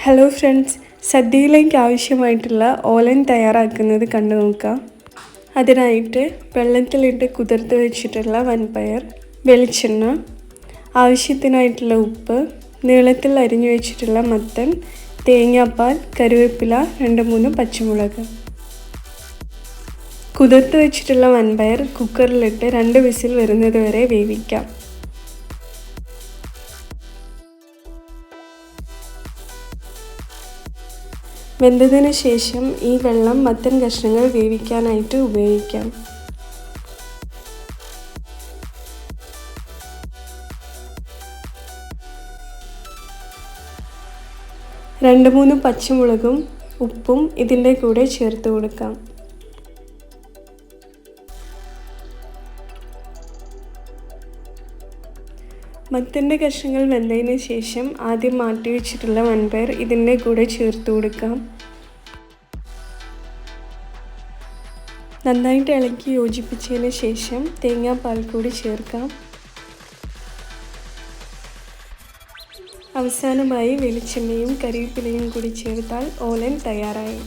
Hello friends, സദ്യയിലേക്ക് ആവശ്യമായിട്ടുള്ള ഓലൻ തയ്യാറാക്കുന്നത് കണ്ടു നോക്കാം. അതിനായിട്ട് വെള്ളത്തിലിട്ട് കുതിർത്ത് വെച്ചിട്ടുള്ള വൻപയർ, വെളിച്ചെണ്ണ, ആവശ്യത്തിനായിട്ടുള്ള ഉപ്പ്, നീളത്തിൽ അരിഞ്ഞു വെച്ചിട്ടുള്ള മത്തൻ, തേങ്ങാപ്പാൽ, കറിവേപ്പില, 2-3 പച്ചമുളക്. കുതിർത്ത് വെച്ചിട്ടുള്ള വൻപയർ കുക്കറിലിട്ട് 2 വിസിൽ വരുന്നത് വരെ വേവിക്കാം. വെന്തതിന് ശേഷം ഈ വെള്ളം മത്തൻ കഷ്ണങ്ങൾ വേവിക്കാനായിട്ട് ഉപയോഗിക്കാം. രണ്ട് മൂന്ന് പച്ചമുളകും ഉപ്പും ഇതിൻ്റെ കൂടെ ചേർത്ത് കൊടുക്കാം. മത്തൻ്റെ കഷ്ണങ്ങൾ വെന്തതിന് ശേഷം ആദ്യം മാറ്റി വെച്ചിട്ടുള്ള വൻപയർ ഇതിൻ്റെ കൂടെ ചേർത്ത് കൊടുക്കാം. നന്നായിട്ട് ഇളക്കി യോജിപ്പിച്ചതിന് ശേഷം തേങ്ങാപ്പാൽ കൂടി ചേർക്കാം. അവസാനമായി വെളിച്ചെണ്ണയും കറിവേപ്പിലയും കൂടി ചേർത്താൽ ഓലൻ തയ്യാറായി.